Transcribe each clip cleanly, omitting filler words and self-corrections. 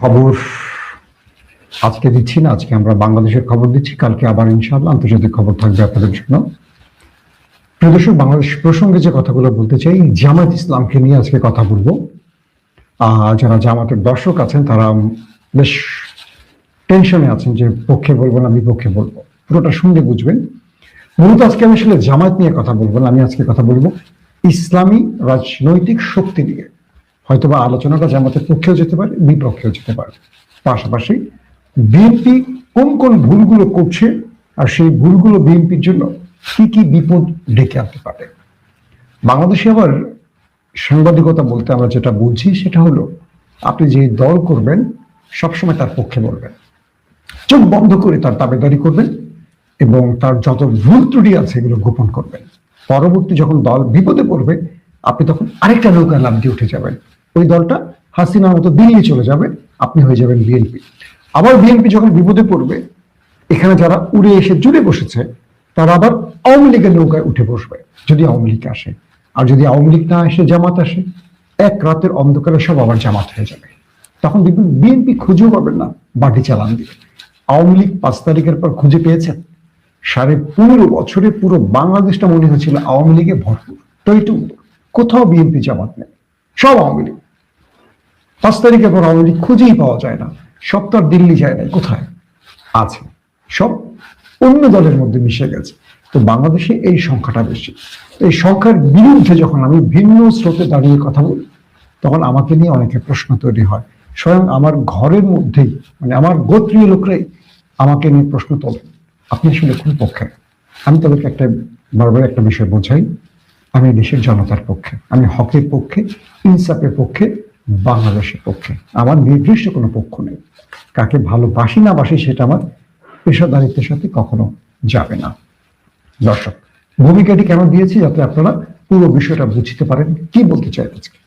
খবর আজকে দিচ্ছি না, আজকে আমরা বাংলাদেশের খবর দিচ্ছি, কালকে আবার ইনশাআল্লাহ আন্তর্জাতিক খবর থাকবে আপনাদের জন্য। প্রিয় দর্শক, বাংলাদেশ প্রসঙ্গে যে কথাগুলো বলতে চাই, জামাত ইসলামকে নিয়ে আজকে কথা বলবো। যারা জামাতের দর্শক আছেন তারা বেশ টেনশনে আছেন যে পক্ষে বলবো না বিপক্ষে বলবো, পুরোটা শুনলে বুঝবেন। মূলত আজকে আমি আসলে জামাত নিয়ে কথা বলবো না, আমি আজকে কথা বলবো ইসলামী রাজনৈতিক শক্তি নিয়ে। হয়তোবা আলোচনাটা জামাতের পক্ষেও যেতে পারে, বিপক্ষেও যেতে পারে। পাশাপাশি বিএনপি কোন কোন ভুলগুলো করছে আর সেই ভুলগুলো বিএনপির জন্য কি কি বিপদ ডেকে আনতে পারে। বাংলাদেশে আবার সাংবাদিকতা বলতে আমরা যেটা বলছি সেটা হলো, আপনি যে দল করবেন সবসময় তার পক্ষে বলবেন, চোখ বন্ধ করে তার দাবিদারি করবেন এবং তার যত ভুল ত্রুটি আছে এগুলো গোপন করবেন। পরবর্তী যখন দল বিপদে পড়বে আপনি তখন আরেকটা নৌকায় লাফ দিয়ে উঠে যাবেন, ওই দলটা হাসিনার মতো দিল্লি চলে যাবে, আপনি হয়ে যাবেন বিএনপি। আবার বিএনপি যখন বিপদে পড়বে, এখানে যারা উড়ে এসে জুড়ে বসেছে তারা আবার আওয়ামী লীগের নৌকায় উঠে বসবে যদি আওয়ামী লীগ আসে। আর যদি আওয়ামী লীগ না আসে, জামাত আসে, এক রাতের অন্ধকারে সব আবার জামাত হয়ে যাবে। তখন দেখবেন বিএনপি খুঁজেও পাবেন না, বাটি চালান দিবে। আওয়ামী লীগ 5 তারিখের পর খুঁজে পেয়েছেন? 15.5 বছরে পুরো বাংলাদেশটা মনে হয়েছিল আওয়ামী লীগে ভরপুর, টইটুম্বর, কোথাও বিএনপি জামাত নেই, সব আওয়ামী লীগ। 5 তারিখের পর আওয়ামী লীগ খুঁজেই পাওয়া যায় না, সব তো আর দিল্লি যায় নাই, কোথায় আছে? সব অন্য দলের মধ্যে মিশে গেছে। তো বাংলাদেশে এই সংখ্যাটা বেশি। এই সংখ্যার বিরুদ্ধে যখন আমি ভিন্ন স্রোতে দাঁড়িয়ে কথা বলি তখন আমাকে নিয়ে অনেকে প্রশ্ন তৈরি হয়। স্বয়ং আমার ঘরের মধ্যেই, মানে আমার গোত্রীয় লোকরাই আমাকে নিয়ে প্রশ্ন তোলেন, আপনি আসলে কোন পক্ষে? আমি তাদেরকে বারবার একটা বিষয় বোঝাই, আমি দেশের জনতার পক্ষে, আমি হকের পক্ষে, ইনসাফের পক্ষে, বাংলাদেশের পক্ষে। আমার নির্দিষ্ট কোনো পক্ষ নেই। কাকে ভালোবাসি না বাসি সেটা আমার পেশাদারিত্বের সাথে কখনো যাবে না। দর্শক, ভূমিকাটি কেন দিয়েছি যাতে আপনারা পুরো বিষয়টা বুঝতে পারেন কি বলতে চাই আজকে।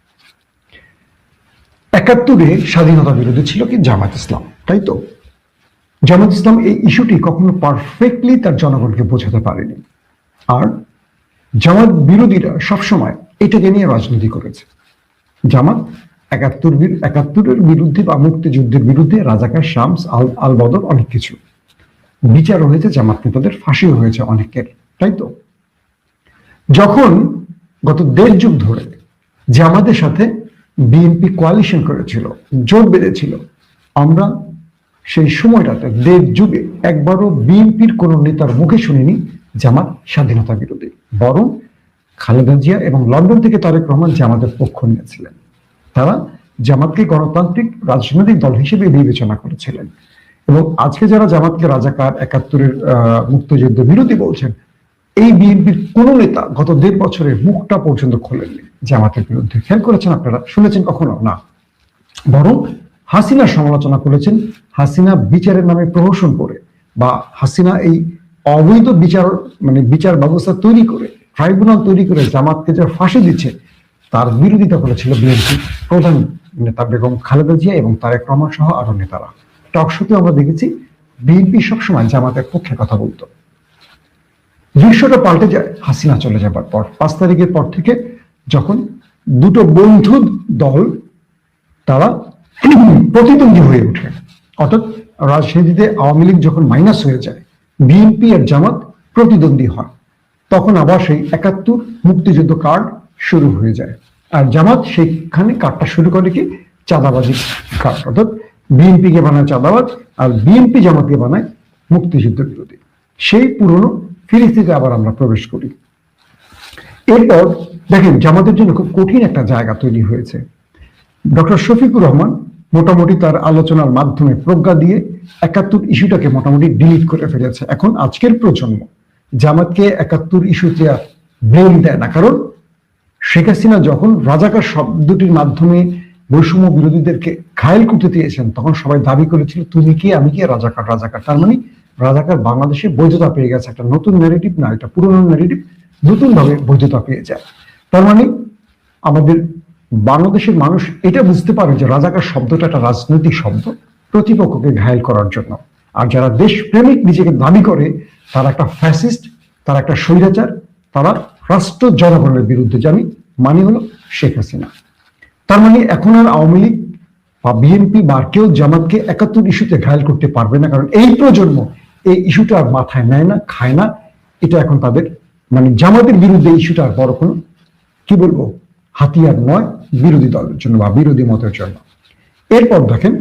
71-এ স্বাধীনতা বিরোধী ছিল কি জামাত ইসলাম, তাই তো? জামাত ইসলাম এই ইস্যুটি কখনো পারফেক্টলি তার জনগণকে বোঝাতে পারেনি। আর জামাত বিরোধীরা সবসময় এটাকে নিয়ে রাজনীতি করেছে। জামাত 71-এর বিরুদ্ধে বা মুক্তিযুদ্ধের বিরুদ্ধে রাজাকার, শামস, আল বদর, অনেক কিছু বিচার হয়েছে, জামাত নেতাদের ফাঁসিও হয়েছে অনেকের, তাই তো? যখন গত 1.5 যুগ ধরে জামাতের সাথে বিএনপি কোয়ালিশন করেছিল, জোট বেঁধেছিল, আমরা সেই সময়টাতে 1.5 যুগে একবারও বিএনপির কোন নেতার মুখে শুনিনি জামাত স্বাধীনতা বিরোধী। বরং খালেদা জিয়া এবং লন্ডন থেকে তারেক রহমান জামাতের পক্ষ নিয়েছিলেন। তারা জামাতকে গণতান্ত্রিক রাজনৈতিক দল হিসেবে বিবেচনা করেছিলেন। এবং আজকে যারা জামাতকে রাজাকার, 71-এর মুক্তিযুদ্ধ বিরোধী বলছেন, এই বিএনপির কোন নেতা গত 1.5 বছরে মুখটা পর্যন্ত খোলেননি জামাতের বিরুদ্ধে। খেয়াল করেছেন আপনারা? শুনেছেন কখনো? না। বরং হাসিনার সমালোচনা করেছেন, হাসিনা বিচারের নামে প্রহসন করে বা হাসিনা এই অবৈধ বিচার ব্যবস্থা তৈরি করে, ট্রাইব্যুনাল তৈরি করে জামাতকে যা ফাঁসি দিচ্ছে তার বিরোধিতা করেছিল বিএনপি প্রধান নেতা বেগম খালেদা জিয়া এবং তারেক রহমান সহ আরো নেতারা। টকশোতে আমরা দেখেছি বিএনপি সবসময় জামাতের পক্ষে কথা বলতো। দৃশ্যটা পাল্টে যায় হাসিনা চলে যাবার পর। 5 তারিখের পর থেকে যখন দুটো বন্ধু দল তারা প্রতিদ্বন্দ্বী হয়ে ওঠে, অর্থাৎ রাজনীতিতে আওয়ামী লীগ যখন মাইনাস হয়ে যায়, বিএনপি আর জামাত প্রতিদ্বন্দ্বী হয়, তখন আবার সেই 71 মুক্তিযুদ্ধ কার্ড শুরু হয়ে যায়। আর জামাত সেইখানে কার্ডটা শুরু করে কি চাঁদাবাজি কার্ড, অর্থাৎ বিএনপি কে বানায় চাঁদাবাজ আর বিএনপি জামাতকে বানায় মুক্তিযুদ্ধ বিরোধী। সেই পুরনো ফিরিস্তিতে আবার আমরা প্রবেশ করি। এরপর দেখেন জামাতের জন্য খুব কঠিন একটা জায়গা তৈরি হয়েছে। ডক্টর শফিকুর রহমান মোটামুটি তার আলোচনার মাধ্যমে প্রজ্ঞা দিয়ে 71 ইস্যুটাকে মোটামুটি ডিলিট করে ফেলেছে। এখন আজকের প্রজন্ম জামাতকে 71 ইস্যুতে ব্লেম দেয় না, কারণ শেখ হাসিনা যখন রাজাকার শব্দটির মাধ্যমে বৈষম্য বিরোধীদেরকে ঘায়েল করতে চেয়েছেন তখন সবাই দাবি করেছিল তুমি কি আমি কি, রাজাকার রাজাকার। তার মানে রাজাকার বাংলাদেশে বৈধতা পেয়ে গেছে, একটা নতুন ন্যারেটিভ না, এটা পুরনো ন্যারেটিভ নতুন ভাবে বৈধতা পেয়ে যায়। তার মানে আমাদের বাংলাদেশের মানুষ এটা বুঝতে পারে যে রাজাকার শব্দটা একটা রাজনৈতিক শব্দ প্রতিপক্ষকে ঘায়েল করার জন্য। আর যারা দেশপ্রেমিক নিজেকে দাবি করে তারা একটা ফ্যাসিস্ট, তারা একটা স্বৈরাচার, তারা রাষ্ট্র জনগণের বিরুদ্ধে জানি, মানে হলো শেখ হাসিনা। তার মানে এখন আর আওয়ামী লীগ বা বিএনপি বা কেউ জামাতকে 71 ইস্যুতে ঘায়েল করতে পারবে না, কারণ এই প্রজন্ম এই ইস্যুটা আর মাথায় নেয় না, খায় না। এটা এখন তাদের মানে জামাতের বিরুদ্ধে ইস্যুটা আর বড় কোনো কি বলবো হাতিয়ার নয় বিরোধী দলের জন্য বা বিরোধী মতের জন্য। এরপর দেখেন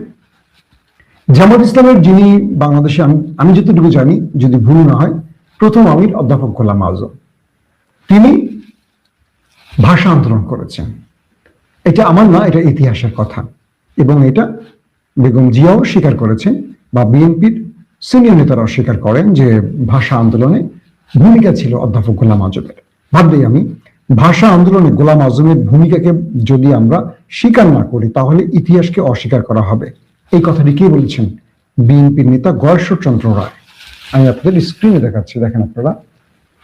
জামাত ইসলামের যিনি বাংলাদেশে আমি যতটুকু জানি, যদি ভুল না হয়, প্রথম আমির অধ্যাপক গোলাম আযম, তিনি ভাষা আন্দোলন করেছেন। এটা আমার না, এটা ইতিহাসের কথা, এবং এটা বেগম জিয়াও স্বীকার করেছেন বা বিএনপির সিনিয়র নেতারাও স্বীকার করেন যে ভাষা আন্দোলনে ভূমিকা ছিল অধ্যাপক গোলাম আযমের। ভাবলেই আমি ভাষা আন্দোলনে গোলাম আযমের ভূমিকাকে যদি আমরা স্বীকার না করি তাহলে ইতিহাসকে অস্বীকার করা হবে। এই কথাটি কে বলেছেন? বিএনপির নেতা গয়েশ্বরচন্দ্র রায়। আমি আপনাদের স্ক্রিনে দেখাচ্ছি, দেখেন আপনারা,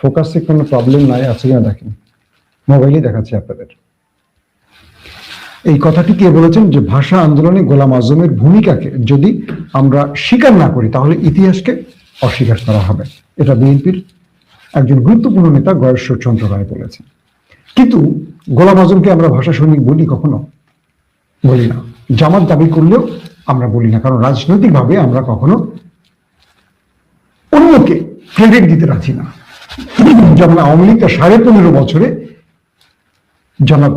ফোকাসে কোনো প্রবলেম নাই, আছে কিনা দেখেন, মোবাইলে দেখাচ্ছি আপনাদের। এই কথাটি কে বলেছেন যে ভাষা আন্দোলনে গোলাম আযমের ভূমিকাকে যদি আমরা স্বীকার না করি তাহলে ইতিহাসকে অস্বীকার করা হবে। এটা বিএনপির একজন গুরুত্বপূর্ণ নেতা গয়েশ্বরচন্দ্র রায় বলেছেন। কিন্তু গোলাম আযমকে আমরা ভাষা সৈনিক বলি? কখনো বলি না। জামাত দাবি করলেও আমরা বলি না, কারণ রাজনৈতিকভাবে আমরা কখনো অন্যকে ক্রেডিট দিতে রাজি না। যেমন আওয়ামী লীগ 15.5 বছরে জনাব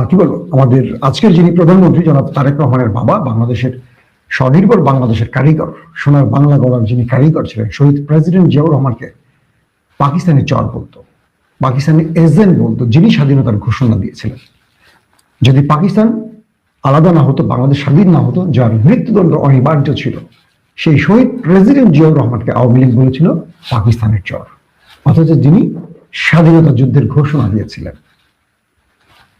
কি বলবো আমাদের আজকের যিনি প্রধানমন্ত্রী জনাব তারেক রহমানের বাবা, বাংলাদেশের স্বনির্ভর বাংলাদেশের কারিগর, সোনার বাংলা গড়ার যিনি কারিগর ছিলেন, শহীদ প্রেসিডেন্ট জিয়াউর রহমানকে পাকিস্তানি চর বলতো, পাকিস্তানি এজেন্ট বলতো, যিনি স্বাধীনতার ঘোষণা দিয়েছিলেন। যদি পাকিস্তান আলাদা না হতো, বাংলাদেশ স্বাধীন না হতো, যার মৃত্যুদণ্ড অনিবার্য ছিল, সেই শহীদ প্রেসিডেন্ট জিয়াউর রহমানকে আওয়ামী লীগ বলেছিল পাকিস্তানের চর, অথচ যিনি স্বাধীনতা যুদ্ধের ঘোষণা দিয়েছিলেন।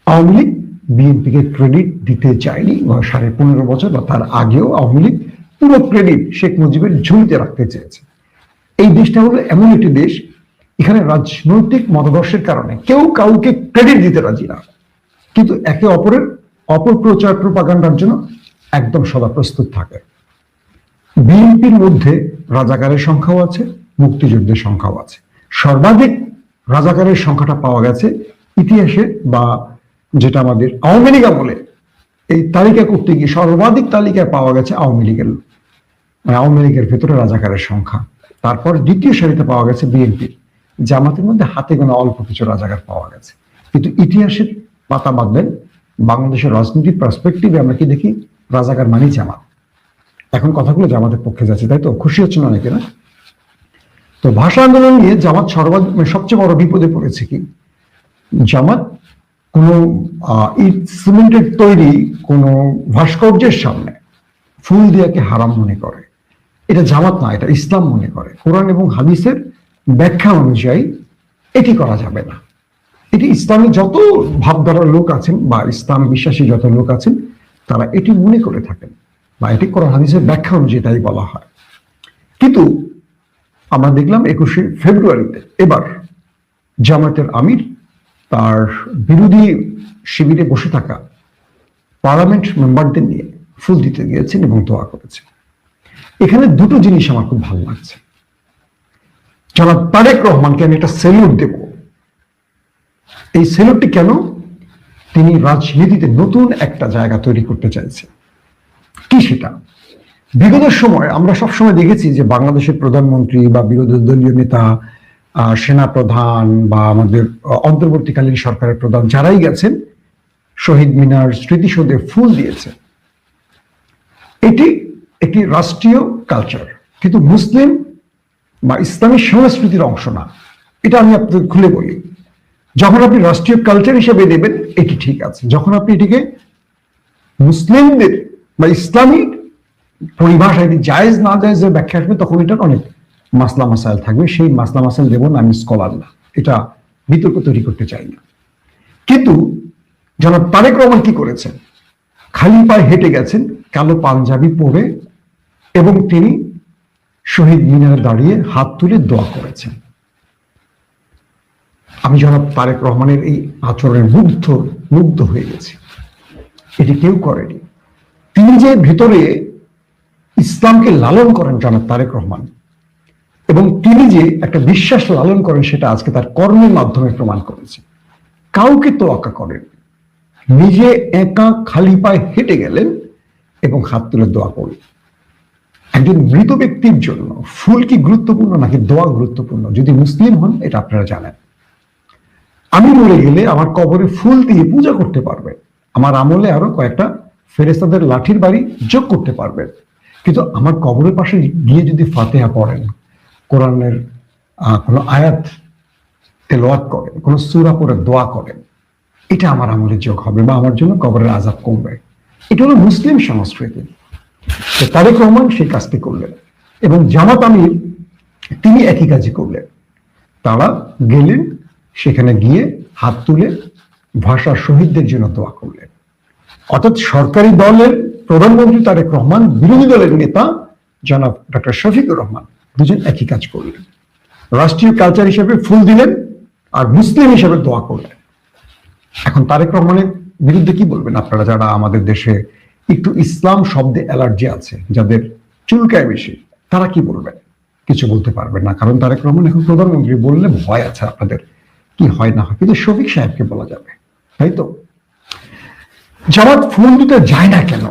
আওয়ামী লীগ বিএনপিকে ক্রেডিট দিতে চায়নি। 15.5 বছর বা তার আগেও আওয়ামী লীগ পুরো ক্রেডিট শেখ মুজিবের ঝুলিতে রাখতে চেয়েছে। এই দেশটা হলো এমন একটি দেশ, এখানে রাজনৈতিক মতাদর্শের কারণে কেউ কাউকে ক্রেডিট দিতে রাজি না, কিন্তু একে অপরের অপপ্রচার প্রপাগান্ডার জন্য একদম সদা প্রস্তুত থাকে। বিএনপির মধ্যে রাজাকারের সংখ্যাও আছে, মুক্তিযুদ্ধের সংখ্যাও আছে। সর্বাধিক রাজাকারের সংখ্যাটা পাওয়া গেছে ইতিহাসে, বা যেটা আমাদের আওয়ামী লীগ আমলে এই তালিকা করতে গিয়ে সর্বাধিক তালিকায় পাওয়া গেছে আওয়ামী লীগের, মানে আওয়ামী লীগের ভেতরে রাজাকারের সংখ্যা। তারপর দ্বিতীয় সারিতে পাওয়া গেছে বিএনপির, জামাতের মধ্যে হাতে গোনা অল্প কিছু রাজাকার পাওয়া গেছে। কিন্তু ইতিহাসের পাতা বাঁধলেন বাংলাদেশের রাজনীতির পার্সপেক্টিভে আমরা কি দেখি? রাজাকার মানেই জামাত। এখন কথাগুলো জামাতের পক্ষে যাচ্ছে, তাই তো? খুশি হচ্ছেন অনেকে, না? তো ভাষা আন্দোলন নিয়ে জামাত সবচেয়ে বড় বিপদে পড়েছে কি? জামাত কোন ইট সিমেন্টের তৈরি কোন ভাস্কর্যের সামনে ফুল দিয়াকে হারাম মনে করে। এটা জামাত না, এটা ইসলাম মনে করে। কোরআন এবং হাদিসের ব্যাখ্যা অনুযায়ী এটি করা যাবে না। এটি ইসলামী যত ভাবধারার লোক আছেন বা ইসলাম বিশ্বাসী যত লোক আছেন তারা এটি মনে করে থাকেন, বা এটি কোরআন হাদিসের ব্যাখ্যা অনুযায়ী তাই বলা হয়। কিন্তু আমরা দেখলাম 21শে ফেব্রুয়ারিতে এবার জামাতের আমির তার বিরোধী শিবিরে বসে থাকা পার্লামেন্ট মেম্বারদের নিয়ে ফুল দিতে গিয়েছেন এবং দোয়া করেছেন। এখানে দুটো জিনিস আমার খুব ভালো লাগছে। জনাব তারেক রহমানকে আমি একটা স্যালুট দেব। এই স্যালুটটি কেন? তিনি রাজনীতিতে নতুন একটা জায়গা তৈরি করতে চাইছেন। কি সেটা? বিগত সময় আমরা সবসময় দেখেছি যে বাংলাদেশের প্রধানমন্ত্রী বা বিরোধী দলীয় নেতা, সেনা প্রধান বা আমাদের অন্তর্বর্তীকালীন সরকারের প্রধান যারাই গেছেন শহীদ মিনার স্মৃতিসৌধে ফুল দিয়েছে। এটি একটি রাষ্ট্রীয় কালচার, কিন্তু মুসলিম বা ইসলামী সংস্কৃতির অংশ না। এটা আমি আপনাদের খুলে বলি। যখন আপনি রাষ্ট্রীয় কালচার হিসেবে দেবেন এটি ঠিক আছে, যখন আপনি এটিকে মুসলিমদের বা ইসলামী পরিভাষায় জায়েজ না জায়েজের ব্যাখ্যা আসবে তখন এটার অনেক মাসলা মাসাইল থাকবে। সেই মাসলা মাসাইল দেব না, আমি স্কলার না, এটা বিতর্ক তৈরি করতে চাই না। কিন্তু জনাব তারেক রহমান কি করেছেন? খালি পায়ে হেঁটে গেছেন কালো পাঞ্জাবি পরে, এবং তিনি শহীদ মিনারে দাঁড়িয়ে হাত তুলে দোয়া করেছেন। আমি জনাব তারেক রহমানের এই আচরণে মুগ্ধ হয়ে গেছি। এটি কেউ করেনি। তিনি যে ভেতরে ইসলামকে লালন করেন জনাব তারেক রহমান, এবং তিনি যে একটা বিশ্বাস লালন করেন সেটা আজকে তার কর্মের মাধ্যমে প্রমাণ করেছে। কাউকে তোয়াক্কা করেন, নিজে একা খালি পায়ে হেঁটে গেলেন এবং হাত তুলে দোয়া করলেন। একজন মৃত ব্যক্তির জন্য ফুল কি গুরুত্বপূর্ণ নাকি দোয়া গুরুত্বপূর্ণ? যদি মুসলিম হন এটা আপনারা জানেন। আমি মরে গেলে আমার কবরে ফুল দিয়ে পূজা করতে পারবেন, আমার আমলে আরো কয়েকটা ফেরেশতাদের লাঠির বাড়ি যোগ করতে পারবেন, কিন্তু আমার কবরের পাশে গিয়ে যদি ফাতিহা পড়েন, কোরআনের কোনো আয়াত তেলাওয়াত করেন, কোনো সূরা পড়ে দোয়া করেন, এটা আমার আমলে যোগ হবে বা আমার জন্য কবরের আযাব কমবে। এটা হলো মুসলিম সংস্কৃতি। তো তারেক রহমান সেই কাজটি করলেন এবং জামাত আমির তিনি একই কাজই করলেন। তারা গেলেন, সেখানে গিয়ে হাত তুলে ভাষা শহীদদের জন্য দোয়া করলেন। অর্থাৎ সরকারি দলের প্রধানমন্ত্রী তারেক রহমান, বিরোধী দলের নেতা জনাব ডক্টর শফিকুর রহমান, দুজন একই কাজ করলেন। রাষ্ট্রীয় কালচার হিসেবে ফুল দিলেন আর মুসলিম হিসেবে দোয়া করলেন। এখন তারেক রহমানের বিরুদ্ধে কি বলবেন আপনারা, যারা আমাদের দেশে একটু ইসলাম শব্দে অ্যালার্জি আছে, যাদের চুলকায় বেশি, তারা কি বলবেন? কিছু বলতে পারবেন না, কারণ তারেক রহমান এখন প্রধানমন্ত্রী, বললে ভয় আছে আপনাদের কি হয় না হয়, কিন্তু শফিক সাহেবকে বলা যাবে, তাই তো? জামাত ফুল দিতে যায় না কেন?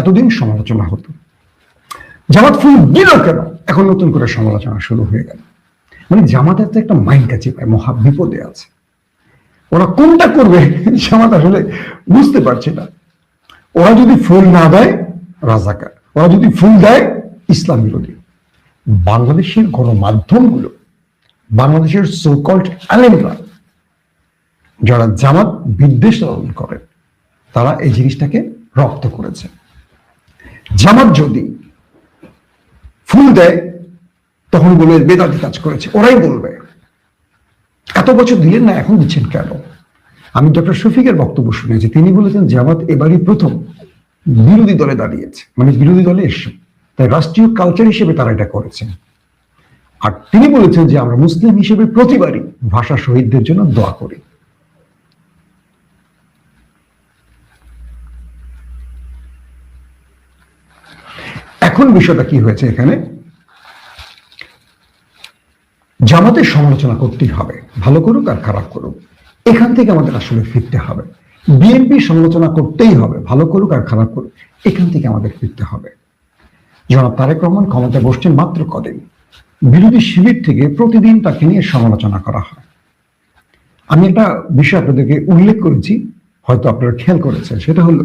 এতদিন সমালোচনা হতো। জামাত ফুল দিল কেন? এখন নতুন করে সমালোচনা শুরু হয়ে গেল। মানে জামাতের তো একটা মাইন্ড কাছে পায়, মহা বিপদে আছে। ওরা কোনটা করবে জামাত আসলে বুঝতে পারছে না। ওরা যদি ফুল না দেয় রাজাকার, ওরা যদি ফুল দেয় ইসলাম বিরোধী। বাংলাদেশের গণমাধ্যমগুলো, বাংলাদেশের সোকল্ড আলেমরা, যারা জামাত বিদ্বেষ লালন করেন, তারা এই জিনিসটাকে রপ্ত করেছে। জামাত যদি ফুল দেয় তখন বলবে বেদাতি কাজ করেছে, ওরাই বলবে এত বছর দিলেন না, এখন দিচ্ছেন কেন? আমি ডক্টর শফিকের বক্তব্য শুনেছি, তিনি বলেছেন জামাত এবারই প্রথম বিরোধী দলে দাঁড়িয়েছে, মানে বিরোধী দলে এসে, তাই রাষ্ট্রীয় কালচার হিসেবে তারা এটা করেছেন। আর তিনি বলেছেন যে আমরা মুসলিম হিসেবে প্রতিবারই ভাষা শহীদদের জন্য দোয়া করি। এখন বিষয়টা কি হয়েছে, এখানে জামাতের সমালোচনা করতেই হবে, ভালো করুক আর খারাপ করুক, এখান থেকে আমাদের আসলে ফিরতে হবে। বিএনপির সমালোচনা করতেই হবে, ভালো করুক আর খারাপ করুক, এখান থেকে আমাদের ফিরতে হবে। জনাব তারেক রহমান ক্ষমতায় বসছেন মাত্র কদিন, বিরোধী শিবির থেকে প্রতিদিন তাকে নিয়ে সমালোচনা করা হয়। আমি একটা বিষয় আপনাদেরকে উল্লেখ করেছি, হয়তো আপনারা খেয়াল করেছেন, সেটা হলো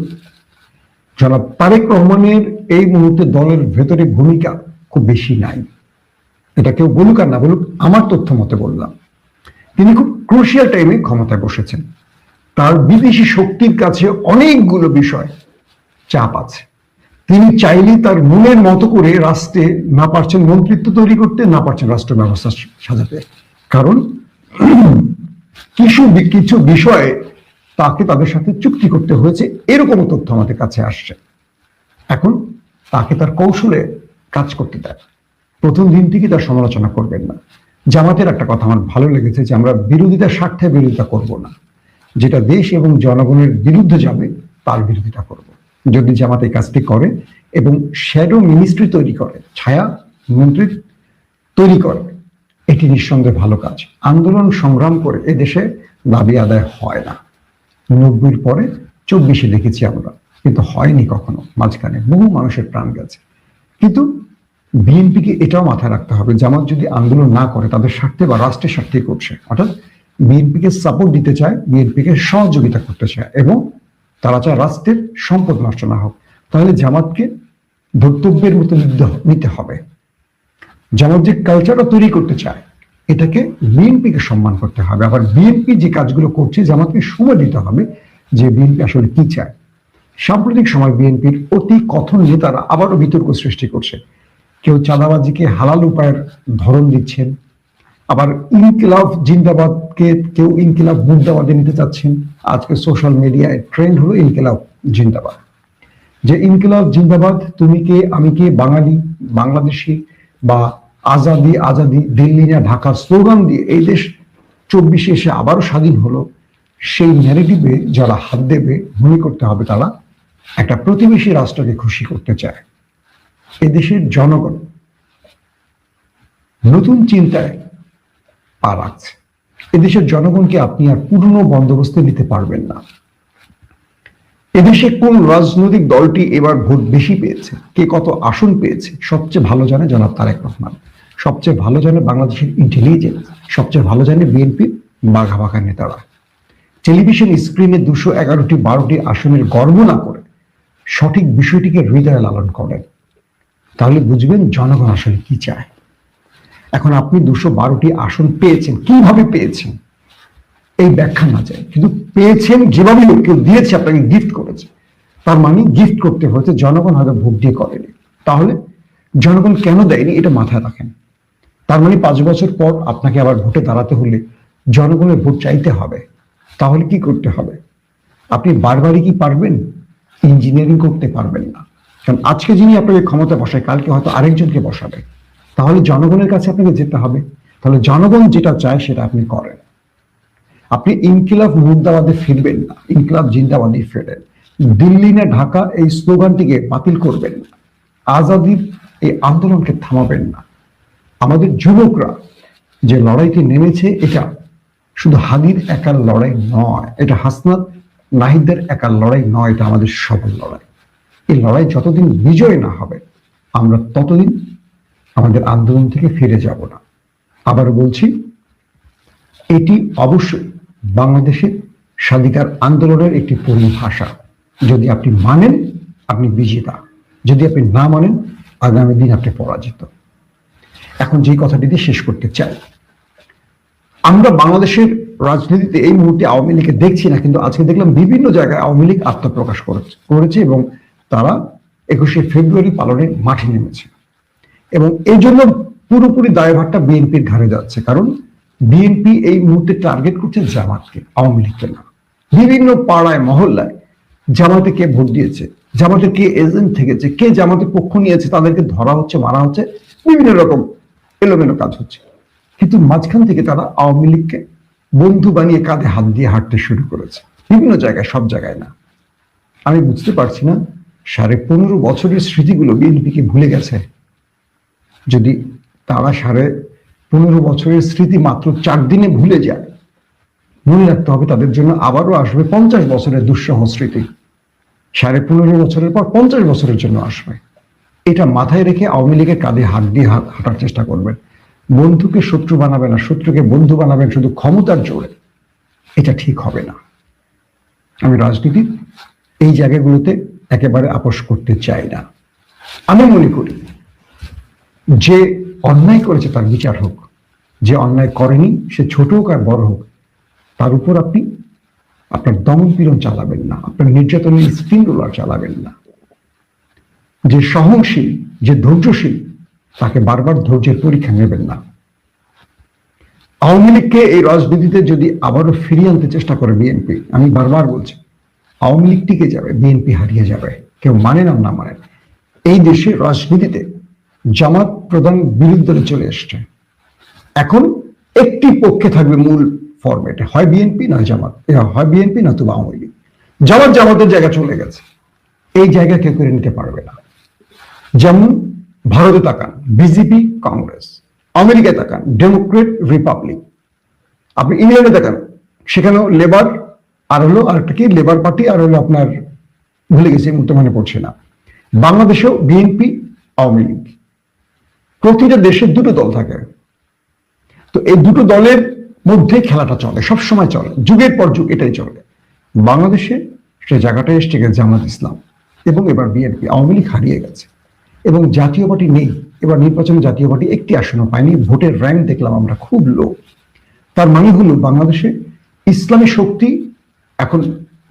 জনাব তারেক রহমানের এই মুহূর্তে দলের ভেতরে ভূমিকা খুব বেশি নাই। এটা কেউ বলুক আর না বলুক, আমার তথ্য মতে বললাম, তিনি খুব ক্রুশিয়াল টাইমে ক্ষমতায় বসেছেন। তার বিদেশি শক্তির কাছে অনেকগুলো বিষয় চাপ আছে। তিনি চাইলে তার মনের মতো করে রাষ্ট্রে না পারছেন মন্ত্রিত্ব তৈরি করতে, না পারছেন রাষ্ট্র ব্যবস্থা সাজাতে, কারণ কিছু বিষয়ে তাকে তাদের সাথে চুক্তি করতে হয়েছে, এরকম তথ্য আমাদের কাছে আসছে। এখন তাকে তার কৌশলে কাজ করতে দেয়, প্রথম দিন থেকে তার সমালোচনা করবেন না। জামাতের একটা কথা আমার ভালো লেগেছে, যে আমরা বিরোধিতার স্বার্থে বিরোধিতা করব না, যেটা দেশ এবং জনগণের বিরুদ্ধে যাবে তার বিরোধিতা করব। যদি জামাত এই কাজটি করে এবং শ্যাডো মিনিস্ট্রি তৈরি করে, ছায়া মন্ত্রী তৈরি করে, এটি নিঃসন্দেহে ভালো কাজ। আন্দোলন সংগ্রাম করে এ দেশে দাবি আদায় হয় না। 90-র পরে 24-এ দেখেছি আমরা, কিন্তু হয়নি কখনো, মাঝখানে বহু মানুষের প্রাণ গেছে। কিন্তু বিএনপিকে এটাও মাথায় রাখতে হবে, জামাত যদি আন্দোলন না করে তাদের স্বার্থে বা রাষ্ট্রের স্বার্থে করছে, অর্থাৎ বিএনপিকে সাপোর্ট দিতে চায়, বিএনপিকে সহযোগিতা করতে চায় এবং তারা চায় রাষ্ট্রের সম্পদ নষ্ট না হোক, তাহলে জামাতকে ধর্তব্যের মতো নিতে হবে। জামাত যে কালচারটা তৈরি করতে চায়, এটাকে বিএনপিকে সম্মান করতে হবে। আবার বিএনপি যে কাজগুলো করছে, জামাতকে সময় দিতে হবে যে বিএনপি আসলে কি চায়। সাম্প্রতিক সময় বিএনপির অতি কথন নেতারা আবারও বিতর্ক সৃষ্টি করছে। কেউ চাঁদাবাজিকে হালাল উপায়ের ধরন দিচ্ছেন, আবার ইনকিলাব জিন্দাবাদকে কেউ ইনকিলাব মুর্দাবাদে নিতে চাচ্ছেন। আজকে সোশ্যাল মিডিয়ায় ট্রেন্ড হলো ইনকিলাব জিন্দাবাদ, যে ইনকিলাব জিন্দাবাদ, তুমি কে আমি কে, বাঙালি বাংলাদেশি বা আজাদি আজাদি, দিল্লি না ঢাকা স্লোগান দিয়ে এই দেশ 24-এ এসে আবারও স্বাধীন হলো। সেই ন্যারেটিভে যারা হাত দেবে, মনে করতে হবে তারা একটা প্রতিবেশী রাষ্ট্রকে খুশি করতে চায়। এদেশের জনগণ নতুন চিন্তায় পা রাখছে। এদেশের জনগণকে আপনি আর পুরনো বন্দোবস্তে নিতে পারবেন না। এদেশে কোন রাজনৈতিক দলটি এবার ভোট বেশি পেয়েছে, কে কত আসন পেয়েছে সবচেয়ে ভালো জানে জনাব তারেক রহমান, সবচেয়ে ভালো জানে বাংলাদেশের ইন্টেলিজেন্স, সবচেয়ে ভালো জানে বিএনপির বাঘা বাঘা নেতারা। টেলিভিশন স্ক্রিনে 211টি 12টি আসনের গর্ব না করে সঠিক বিষয়টিকে হৃদয়ে লালন করেন, তাহলে বুঝবেন জনগণ আসলে কি চায়। এখন আপনি 212টি আসন পেয়েছেন, কিভাবে পেয়েছেন এই ব্যাখ্যা না চাই, কিন্তু পেয়েছেন যেভাবে কেউ দিয়েছে, আপনাকে গিফট করেছে, তার মানে গিফট করতে হয়েছে, জনগণ হয়তো ভোট দিয়ে করেনি। তাহলে জনগণ কেন দেয়নি এটা মাথায় রাখেন। তার মানে 5 বছর পর আপনাকে আবার ভোটে দাঁড়াতে হলে জনগণের ভোট চাইতে হবে। তাহলে কি করতে হবে? আপনি বারবারই কি পারবেন? ইঞ্জিনিয়ারিং করতে পারবেন না, কারণ আজকে যিনি আপনাকে ক্ষমতা বসায় কালকে হয়তো আরেকজনকে বসাবে। তাহলে জনগণের কাছে আপনাকে যেতে হবে। তাহলে জনগণ যেটা চায় সেটা আপনি করেন। আপনি ইনকিলাব মুর্দাবাদে ফিরবেন না, ইনকিলাব জিন্দাবাদে ফেরেন। দিল্লি না ঢাকা এই স্লোগানটিকে বাতিল করবেন না, আজাদির এই আন্দোলনকে থামাবেন না। আমাদের যুবকরা যে লড়াইতে নেমেছে, এটা শুধু হাদির একার লড়াই নয়, এটা হাসনাত নাহিদদের একার লড়াই নয়, এটা আমাদের সবার লড়াই। এই লড়াই যতদিন বিজয় না হবে আমরা ততদিন আমাদের আন্দোলন থেকে ফিরে যাব না। আবারও বলছি, এটি অবশ্যই বাংলাদেশের স্বাধিকার আন্দোলনের একটি পরিভাষা। যদি আপনি মানেন আপনি বিজেতা, যদি আপনি না মানেন আগামী দিন আপনি পরাজিত। এখন যে কথাটি দিয়ে শেষ করতে চাই, আমরা বাংলাদেশের রাজনীতিতে এই মুহূর্তে আওয়ামী লীগকে দেখছি না, কিন্তু আজকে দেখলাম বিভিন্ন জায়গায় আওয়ামী লীগ আত্মপ্রকাশ করেছে এবং তারা 21শে ফেব্রুয়ারি পালনে মাঠে নেমেছে। এবং এই জন্য পুরোপুরি দায়ভারটা বিএনপির ঘাড়ে যাচ্ছে, কারণ বিএনপি এই মুহূর্তে টার্গেট করছে জামাতকে, আওয়ামী লীগকে না। বিভিন্ন পাড়ায় মহল্লায় জামাতে কে ভোট দিয়েছে, জামাতে কে এজেন্ট থেকেছে, কে জামাতে পক্ষ নিয়েছে, তাদেরকে ধরা হচ্ছে, মারা হচ্ছে, বিভিন্ন রকম এলোমেলো কাজ হচ্ছে। কিন্তু মাঝখান থেকে তারা আওয়ামী লীগকে বন্ধু বানিয়ে কাঁধে হাত দিয়ে হাঁটতে শুরু করেছে, বিভিন্ন জায়গায়, সব জায়গায় না। আমি বুঝতে পারছি না 15.5 বছরের স্মৃতিগুলো বিএনপিকে ভুলে গেছে। যদি তারা 15.5 বছরের স্মৃতি মাত্র 4 দিনে ভুলে যায়, মনে রাখতে হবে তাদের জন্য আবারও আসবে 50 বছরের দুঃসহ স্মৃতি। 15.5 বছরের পর 50 বছরের জন্য আসবে। এটা মাথায় রেখে আওয়ামী লীগের কাঁধে হাত দিয়ে হাঁটার চেষ্টা করবেন। বন্ধুকে শত্রু বানাবেন না, শত্রুকে বন্ধু বানাবেন শুধু ক্ষমতার জোরে, এটা ঠিক হবে না। আমি রাজনীতির এই জায়গাগুলোতে একেবারে আপোষ করতে চাই না। আমি মনে করি যে অন্যায় করেছে তার বিচার হোক, যে অন্যায় করেনি সে ছোট হোক আর বড় হোক, তার উপর আপনি আপনার দমন পীড়ন চালাবেন না, আপনার নির্যাতনের স্পিন রোলার চালাবেন না। যে সহনশীল, যে ধৈর্যশীল, তাকে বারবার ধৈর্যের পরীক্ষা নেবেন না। আওয়ামী লীগকে এই রাজনীতিতে যদি আবারও ফিরিয়ে আনতে চেষ্টা করে বিএনপি, আমি বারবার বলছি আওয়ামী লীগ টিকে যাবে, বিএনপি হারিয়ে যাবে, কেউ মানেন আর না মানেন। এই দেশে রাজনীতিতে জামাত প্রধান বিরোধী দলে চলে এসছে। এখন একটি পক্ষে থাকবে মূল ফরম্যাটে, হয় বিএনপি নয় জামাত, হয় বিএনপি নতুবা আওয়ামী লীগ। জামাত জামাতের জায়গা চলে গেছে, এই জায়গা কেউ করে নিতে পারবে না। যেমন ভারতে তাকান, বিজেপি কংগ্রেস, আমেরিকায় তাকান ডেমোক্রেট রিপাবলিক, আপনি ইংল্যান্ডে তাকান সেখানেও লেবার আর হলো আরেকটা কি লেবার পার্টি আর হলো আপনার ভুলে গেছি এই মুহূর্তে মনে পড়ছে না। বাংলাদেশেও বিএনপি আওয়ামী লীগ, প্রতিটা দেশে দুটো দল থাকে। তো এই দুটো দলের মধ্যে খেলাটা চলে, সবসময় চলে, যুগের পর যুগ এটাই চলে। বাংলাদেশে সে জায়গাটা এসছে জামাত ইসলাম এবং এবার বিএনপি। আওয়ামী লীগ হারিয়ে গেছে এবং জাতীয় পার্টি নেই। এবার নির্বাচনে জাতীয় পার্টি একটি আসনও পায়নি, ভোটের র্যাঙ্ক দেখলাম আমরা খুব লো। তার মানে হলো বাংলাদেশে ইসলামী শক্তি এখন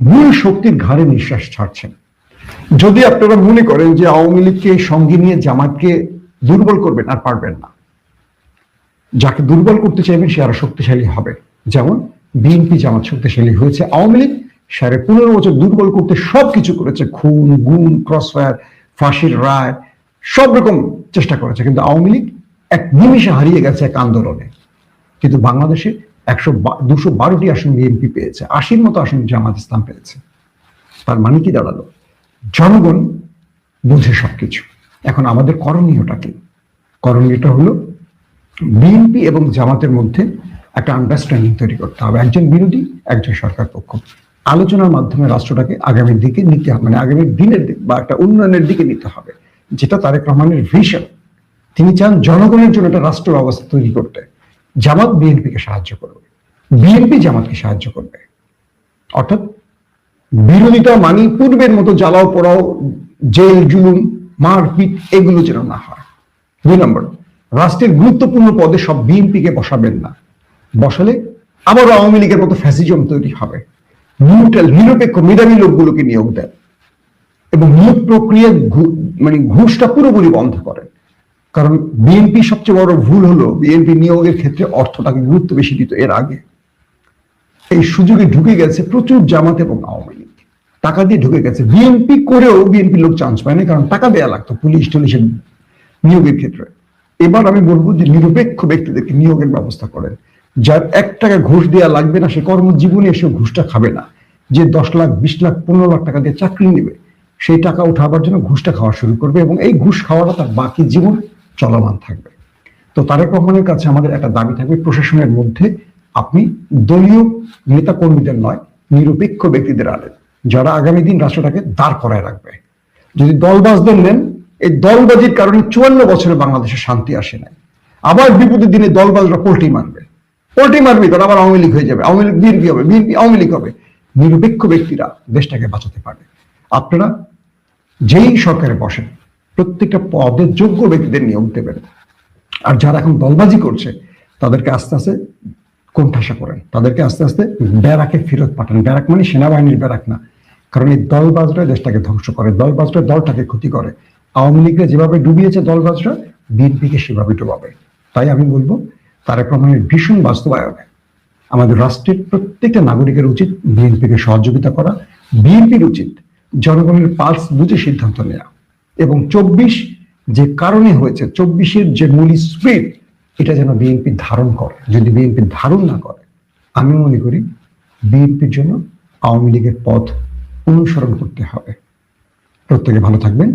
মূল শক্তির ঘাড়ে নিঃশ্বাস ছাড়ছেন। যদি আপনারা মনে করেন যে আওয়ামী লীগকে সঙ্গে নিয়ে জামাতকে দুর্বল করবেন, আর পারবেন না। যাকে দুর্বল করতে চাইবেন সে আরো শক্তিশালী হবে। যেমন বিএনপি জামাত শক্তিশালী হয়েছে, আওয়ামী লীগ 15.5 বছর দুর্বল করতে সবকিছু করেছে, খুন, গুম, ক্রসফায়ার, ফাঁসির রায়, সব রকম চেষ্টা করেছে, কিন্তু আওয়ামী লীগ এক নিমিষে হারিয়ে গেছে এক আন্দোলনে। কিন্তু বাংলাদেশে 212টি আসন বিএনপি পেয়েছে, 80-র মতো আসন জামাত ইসলাম পেয়েছে। তার মানে কি দাঁড়ালো? জনগণ বুঝে সবকিছু। এখন আমাদের করণীয়টা কি? করণীয়টা হলো বিএনপি এবং জামাতের মধ্যে একটা আন্ডারস্ট্যান্ডিং তৈরি করতে হবে, একজন বিরোধী একজন সরকার পক্ষ। আলোচনার মাধ্যমে রাষ্ট্রটাকে আগামীর দিকে নিতে হবে, মানে আগামী দিনের বা একটা উন্নয়নের দিকে নিতে হবে, যেটা তারেক রহমানের ভিশন। তিনি চান জনগণের জন্য একটা রাষ্ট্র ব্যবস্থা তৈরি করতে। জামাত বিএনপিকে সাহায্য করবে, বিএনপি জামাতকে সাহায্য করবে। অর্থাৎ বিরোধিতা মানি পূর্বের মতো জ্বালাও পোড়াও, জেল জুলুম মারপিট এগুলো যেন না হয়। 2 নম্বর, রাষ্ট্রের গুরুত্বপূর্ণ পদে সব বিএনপিকে বসাবেন না, বসালে আবার আওয়ামী লীগের মতো ফ্যাসিজম তৈরি হবে। নিউট্রাল নিরপেক্ষ মেধাবী লোকগুলোকে নিয়োগ দেন এবং নিয়োগ প্রক্রিয়া মানে ঘুষটা পুরোপুরি বন্ধ করেন। কারণ বিএনপি সবচেয়ে বড় ভুল হলো বিএনপি নিয়োগের ক্ষেত্রে অর্থটাকে গুরুত্ব বেশি দিত। এর আগে এই সুযোগে ঢুকে গেছে প্রচুর জামাত এবং আওয়ামী লীগ, টাকা দিয়ে ঢুকে গেছে। বিএনপি করেও বিএনপি লোক চান্স পায় না, কারণ টাকা দেয়া লাগতো পুলিশ টুলিশের নিয়োগের ক্ষেত্রে। এবার আমি বলবো যে নিরপেক্ষ ব্যক্তিদেরকে নিয়োগের ব্যবস্থা করেন। যার 1 টাকা ঘুষ দেওয়া লাগবে না, সে কর্মজীবনে এসে ঘুষটা খাবে না। যে 10 লাখ 20 লাখ 15 লাখ টাকা দিয়ে চাকরি নেবে, সেই টাকা উঠাবার জন্য ঘুষটা খাওয়া শুরু করবে এবং এই ঘুষ খাওয়াটা তার বাকি জীবন চলমান থাকবে। তো তারেক রহমানের কাছে আমাদের একটা দাবি থাকবে, প্রশাসনের মধ্যে আপনি দলীয় নেতা কর্মীদের নয়, নিরপেক্ষ ব্যক্তিদের আনেন, যারা আগামী দিন রাষ্ট্রটাকে দাঁড় করায় রাখবে। যদি দলবাজদের নেন, এই দলবাজির কারণে 54 বছরে বাংলাদেশে শান্তি আসে নাই। আবার বিপদের দিনে দলবাজরা পোল্টি মারবে কারণ আবার আওয়ামী লীগ হয়ে যাবে, আওয়ামী লীগ বিএনপি হবে, বিএনপি আওয়ামী লীগ হবে। নিরপেক্ষ ব্যক্তিরা দেশটাকে বাঁচাতে পারে। আপনারা যেই সরকারে বসেন, প্রত্যেকটা পদের যোগ্য ব্যক্তিদের নিয়োগ দেবেন। আর যারা এখন দলবাজি করছে তাদেরকে আস্তে আস্তে কোণঠাসা করেন, তাদেরকে আস্তে আস্তে ব্যারাকে ফেরত পাঠান। ব্যারাক মানে সেনাবাহিনীর ব্যারাক না, কারণ এই দলবাজরা দেশটাকে ধ্বংস করে, দলবাজরা দলটাকে ক্ষতি করে। আওয়ামী লীগকে যেভাবে ডুবিয়েছে দলবাজরা, বিএনপিকে সেভাবে ডুবাবে। তাই আমি বলবো, তারেক রহমানের ভীষণ বাস্তবায়নে আমাদের রাষ্ট্রের প্রত্যেকটা নাগরিকের উচিত বিএনপিকে সহযোগিতা করা। বিএনপির উচিত জনগণের পালস বুঝে সিদ্ধান্ত নেওয়া এবং 24 যে কারণে হয়েছে, 24-এর যে মূল স্পিরিট, এটা যেন বিএনপি ধারণ করে। যদি বিএনপি ধারণ না করে, আমি মনে করি বিএনপির জন্য আওয়ামী লীগের পথ অনুসরণ করতে হবে। প্রত্যেকে ভালো থাকবেন।